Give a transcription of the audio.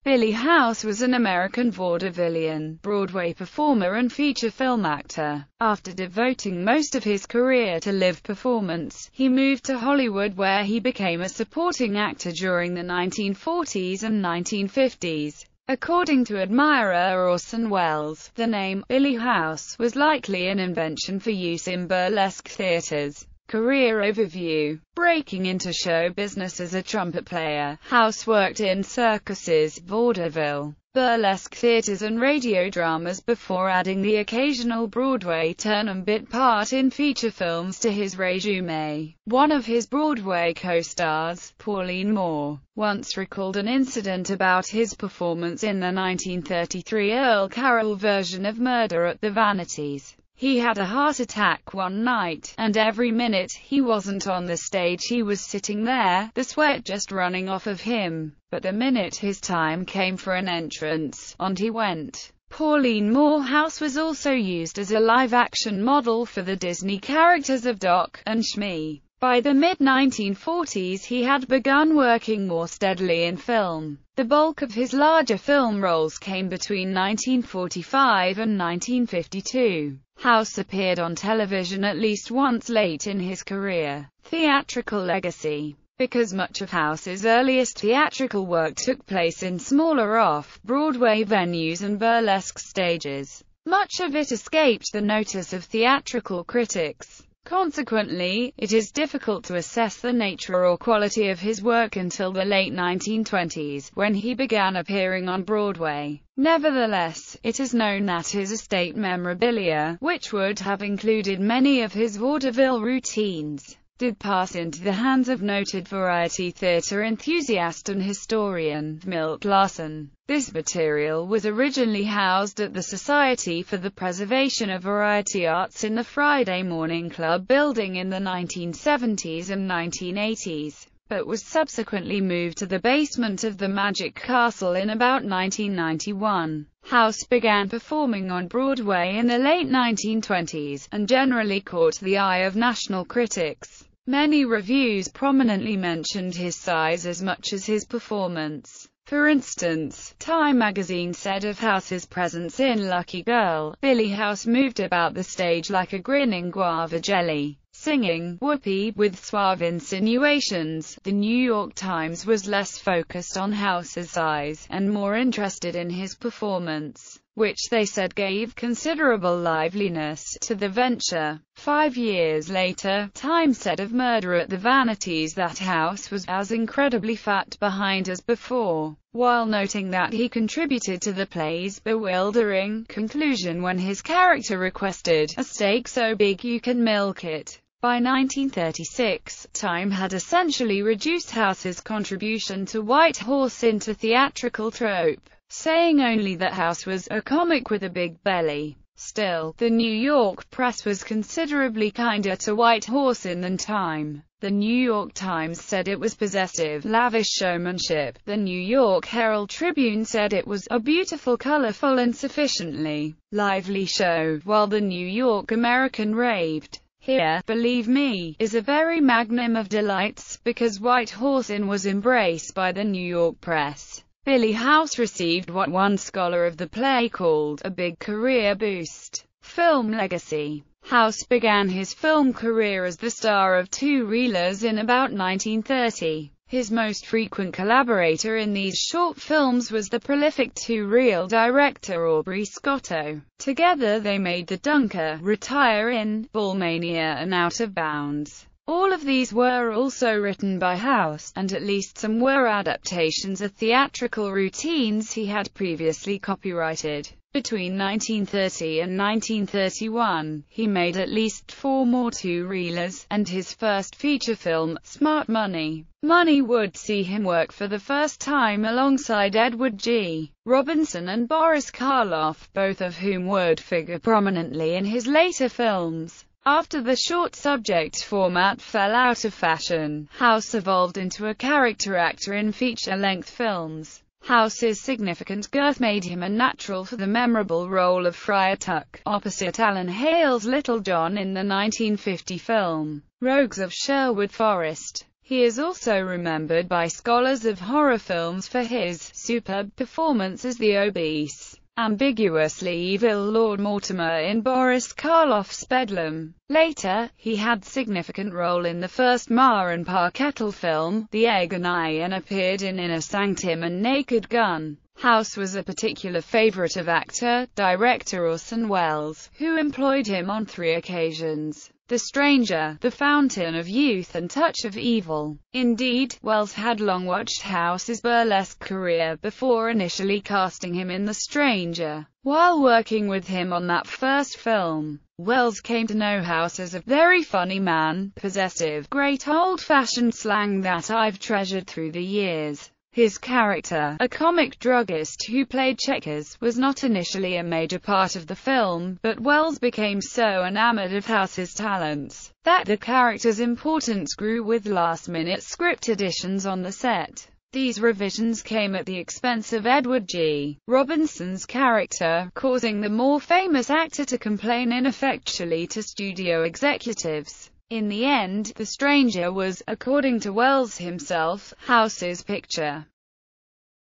Billy House was an American vaudevillian, Broadway performer and feature film actor. After devoting most of his career to live performance, he moved to Hollywood where he became a supporting actor during the 1940s and 1950s. According to admirer Orson Welles, the name Billy House was likely an invention for use in burlesque theaters. Career overview. Breaking into show business as a trumpet player, House worked in circuses, vaudeville, burlesque theaters and radio dramas before adding the occasional Broadway turn and bit part in feature films to his resume. One of his Broadway co-stars, Pauline Moore, once recalled an incident about his performance in the 1933 Earl Carroll version of Murder at the Vanities. He had a heart attack one night, and every minute he wasn't on the stage he was sitting there, the sweat just running off of him. But the minute his time came for an entrance, on he went. Pauline Moore House was also used as a live-action model for the Disney characters of Doc and Shmi. By the mid-1940s he had begun working more steadily in film. The bulk of his larger film roles came between 1945 and 1952. House appeared on television at least once late in his career. Theatrical legacy. Because much of House's earliest theatrical work took place in smaller off-Broadway venues and burlesque stages, much of it escaped the notice of theatrical critics. Consequently, it is difficult to assess the nature or quality of his work until the late 1920s, when he began appearing on Broadway. Nevertheless, it is known that his estate memorabilia, which would have included many of his vaudeville routines, did pass into the hands of noted variety theatre enthusiast and historian, Milt Larsen. This material was originally housed at the Society for the Preservation of Variety Arts in the Friday Morning Club building in the 1970s and 1980s, but was subsequently moved to the basement of the Magic Castle in about 1991. House began performing on Broadway in the late 1920s, and generally caught the eye of national critics. Many reviews prominently mentioned his size as much as his performance. For instance, Time magazine said of House's presence in Lucky Girl, Billy House moved about the stage like a grinning guava jelly, singing "Whoopee" with suave insinuations. The New York Times was less focused on House's size, and more interested in his performance, which they said gave considerable liveliness to the venture. 5 years later, Time said of Murder at the Vanities that House was as incredibly fat behind as before, while noting that he contributed to the play's bewildering conclusion when his character requested a steak so big you can milk it. By 1936, Time had essentially reduced House's contribution to White Horse into theatrical trope, saying only that House was a comic with a big belly. Still, the New York press was considerably kinder to White Horse than Time. The New York Times said it was possessive, lavish showmanship. The New York Herald-Tribune said it was a beautiful, colorful and sufficiently lively show, while the New York American raved. Here, believe me, is a very magnum of delights, because White Horse was embraced by the New York press. Billy House received what one scholar of the play called a big career boost. Film legacy. House began his film career as the star of two-reelers in about 1930. His most frequent collaborator in these short films was the prolific two-reel director Aubrey Scotto. Together they made The Dunker, Retire In, Ballmania and Out of Bounds. All of these were also written by House, and at least some were adaptations of theatrical routines he had previously copyrighted. Between 1930 and 1931, he made at least 4 more two-reelers, and his first feature film, Smart Money, would see him work for the first time alongside Edward G. Robinson and Boris Karloff, both of whom would figure prominently in his later films. After the short subject format fell out of fashion, House evolved into a character actor in feature-length films. House's significant girth made him a natural for the memorable role of Friar Tuck, opposite Alan Hale's Little John in the 1950 film, Rogues of Sherwood Forest. He is also remembered by scholars of horror films for his superb performance as the obese, ambiguously evil Lord Mortimer in Boris Karloff's Bedlam. Later, he had significant role in the first Ma and Pa Kettle film, The Egg and I, and appeared in Inner Sanctum and Naked Gun. House was a particular favorite of actor, director Orson Welles, who employed him on 3 occasions: The Stranger, The Fountain of Youth and Touch of Evil. Indeed, Welles had long watched House's burlesque career before initially casting him in The Stranger. While working with him on that first film, Welles came to know House as a very funny man, possessive, great old-fashioned slang that I've treasured through the years. His character, a comic druggist who played checkers, was not initially a major part of the film, but Welles became so enamored of House's talents that the character's importance grew with last-minute script additions on the set. These revisions came at the expense of Edward G. Robinson's character, causing the more famous actor to complain ineffectually to studio executives. In the end, The Stranger was, according to Welles himself, House's picture.